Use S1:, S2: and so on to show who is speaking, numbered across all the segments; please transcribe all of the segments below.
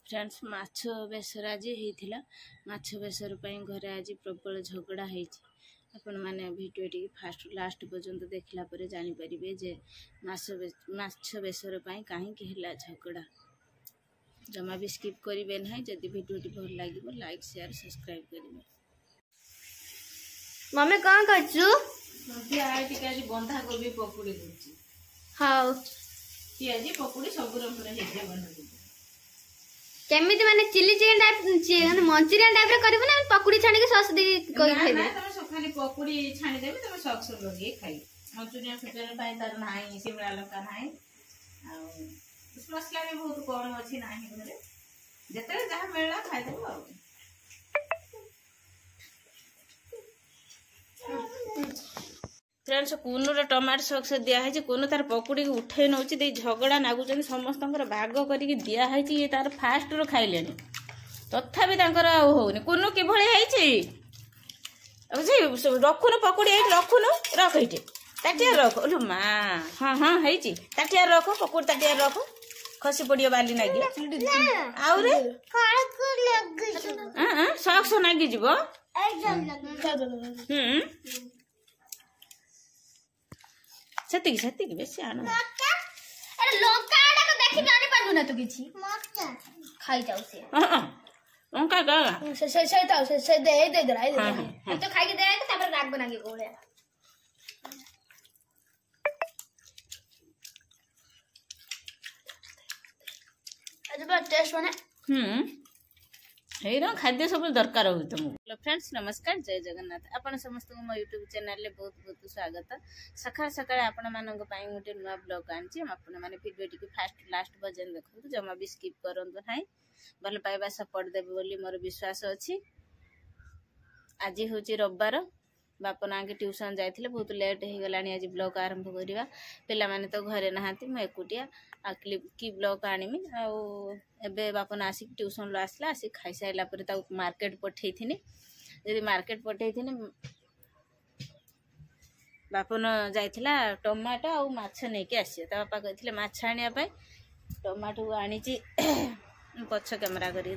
S1: Friends माछ बेसर आज होता माछ बेसर घरे आज प्रबल झगड़ा होती आपण मैंने भिडियो टी फास्ट लास्ट पर्यंत देखला पर जानीपर जे माछ बेसर कहीं झगड़ा जमा भी स्किप करेंगे ना जदि भिडियो टी भल लगे लाइक शेयर सब्सक्राइब करेंगे।
S2: मम्मी कौन कर
S1: आज बंधा कोबी पकुड़ी दूसरी
S2: हाँ
S1: पिज पकुड़ी सब बना
S2: केमी माने chilli chicken type Manchurian type रे करबो ना पकुड़ी छाणी के सॉस दे कोई खाइ
S1: ना तुम खाली पकुड़ी छाणी देबे तुम सॉस लगे खाइ मंचूरियन सुचन पाई तार नाही शिमला लंका नाही आ मसला भी बहुत कम अछि नाही घरे जते जहा मिलला खाइ देबो आ फ्रेंड्स कोनोर टमाटो सॉस दिया है कोनो तार पकुड़ी उठे नौ झगड़ा नागुच समस्त भाग करके दिखाई ये तार फास्ट रो खाइले तथापि होनी कोनो कि रखुन पकुड़ी ये रखुन रख ये ताटिया रख लो माँ हाँ हाँ है ताटिया रख पकुड़ी ताटिया रख खसी पड़ो बाली नागी सॉक्स नागी जीव सेतिक बेसी आनो
S2: अरे लंका आडा को देखि जानि पानु ना तो किछि खाइ जाउ से
S1: लंका का
S2: से ताउ से दे तो खाइ के दे तापर राग बना के कोले अजबा टेस्ट बने
S1: हेरा खाद्य सब दरकार हो तुमको। फ्रेंड्स नमस्कार जय जगन्नाथ आपण समस्त मो यूट्यूब चैनल ले बहुत बहुत स्वागत। सकाळ सकाळ आपण मानक पई गोटे नुआ ब्लॉग आनछि आपण माने वीडियो टी फास्ट लास्ट पर्यंत देखु जमा भी स्किप करंतु नाही भल पाइबा सपोर्ट देबे बोली मोर विश्वास अछि। आज होची रविवार बाप ना के ट्यूशन जाइथिले बहुत लेट हो गलानी आज ब्लॉग आरंभ करिवा पिला माने तो घरे नहांती म एकुटिया आ क्लिप की ब्लॉग आनिमी आ एबे बाप ना आसी ट्यूशन लो आसला आसी खाइ साइला पर ता मार्केट पठैथिनी यदि मार्केट पठैथिनी बाप न जाइथिला टमाटो आ माछ नै के आसी ता बापा कहिथिले माछ आनिया पय टमाटो आनिची पछ कैमरा करी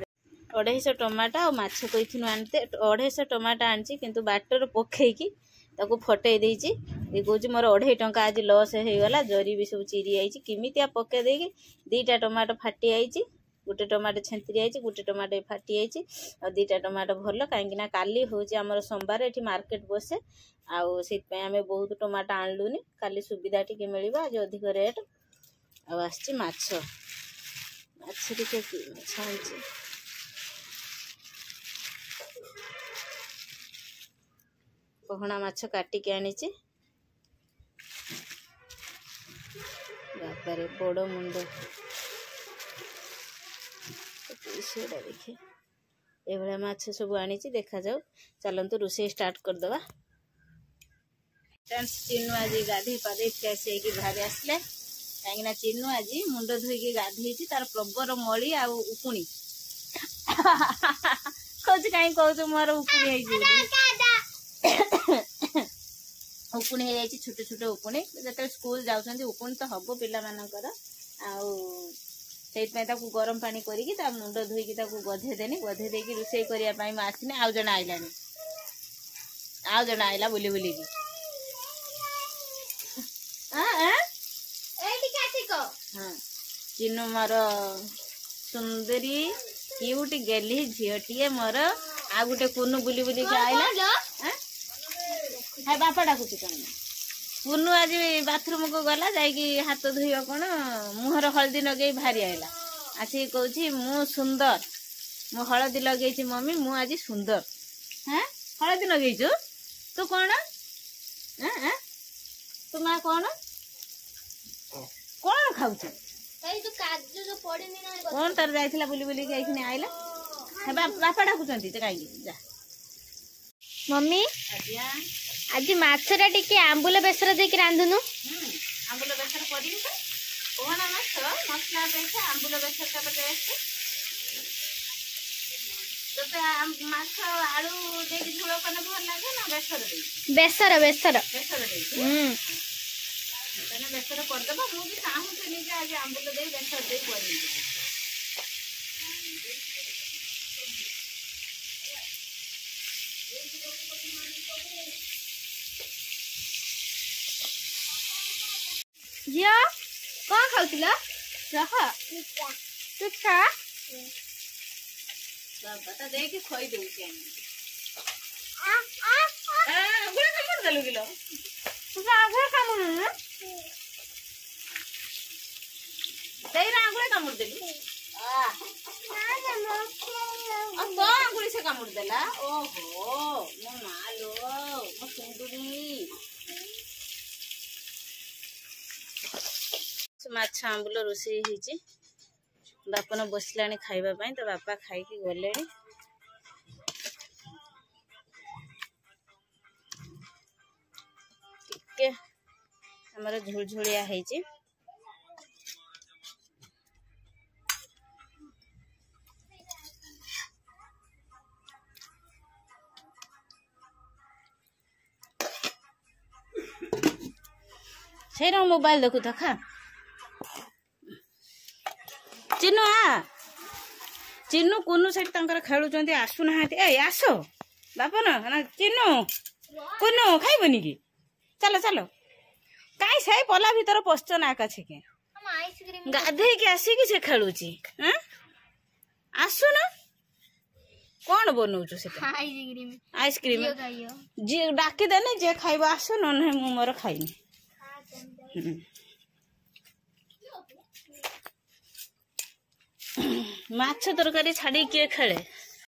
S1: 250 टमाटो आ माछ कहिथिनु आनते 250 टमाटो आनची किंतु बाटर पोखैकी ताको फटै देइची ए कहूची मोर 2.5 टंका आज लॉस हे गला जरी भी सब चिरी आइची किमितिया पके देकी दीटा टमाटो फाटी आइची गोटे टमाटो छेंतरी आइची गोटे टमाटो फाटी आइची आ दीटा टमाटो भरलो काहेकि ना काली होची हमर सोमवार एठी मार्केट बसे आ सेत पे हमें बहुत टमाटो आनलुनी काली सुविधा टिके मिलिबा आज अधिक रेट आ आछी माछ माछ टिके छांची पहना माछ काटिक आनी बापारे बड़ मुंड देखे ये माछ सब आनी देखा जाऊ चलतु रोसे स्टार्ट करदे। चिन्नू आज गाधे पाधे फ्रेश बाहर आसले कहीं चिन्नू आज मुंड धोईकी गाधे तार प्रबर मली आ उकुणी कौच कहीं कौच मोर उकुणी उकुणी हो जाए छोट छोट उकुणी जो स्कूल जाऊँ उकुणी तो हम पिला मानकर गरम पानी करके मुंड धोईकी गधे देनी गधे देकी रोषे करने आसनी आउ जन आइला बुली बुली हाँ चिन्नू मोर सुंदरी क्यूट गेली झीटी मोर आ गोटे कुनु बुली बुली के आइला है बापा डाकुची कौन पुनू आज बाथरूम को गला जाइकी हाथ धोइब कौन मुहर हलदी लगे भारी आइला आसी कहूची मु सुंदर मु हलदी लगे मम्मी मु आज सुंदर हाँ हलदी लगे तू कौन तू माँ कौन कौन खाऊ कौन तार जाइला बुली बुली के आइला है बापा डाकुचंती कहीं जा
S2: मम्मी आज माछरा टिके आंबुल बेसर देके रांधुनु
S1: आंबुल बेसर करी तो कोना माछ मसला अपेक्षा आंबुल बेसर का टेस्ट तो माछ आलू देके झोल कने भल लागे ना बेसर दे
S2: बेसर बेसर
S1: बेसर दे तने बेसर कर दबा मु भी चाहू थे जे आज आंबुल दे बेसर दे करी
S2: झिया कौन खाउतिला रह तू खा
S1: बाबा तो देख खोई दे गुड़ा कामुड़ देलु किलो
S2: तू आगे कामुड़ ना
S1: तेरा आंगुले कामुड़ देलु अब तो आंगुली से कामुड़ देला ओहो मो मालो मो सुंदरी माछ आंबुल रोषे होती बापन बसला खाइबा तो बापा खाई गले टिके हमर झुलझुलिया है से मोबाइल देखु था खा चिन्नु चिन्नु कुनु से खेलुं आसुना ए आस बापन ना चिन्नु कुनु खाइबनी कि चलो चलो कहीं से पला भीतर पश्च नाका छे गाधे के आसिकी से खेलुची आसुना कौन बनौଛୁ सेटा आइसक्रीम जे डाकी देने जे खाइबा आसो न मु मोर खाइनी माछ तरकारी छाड़ी किए खेले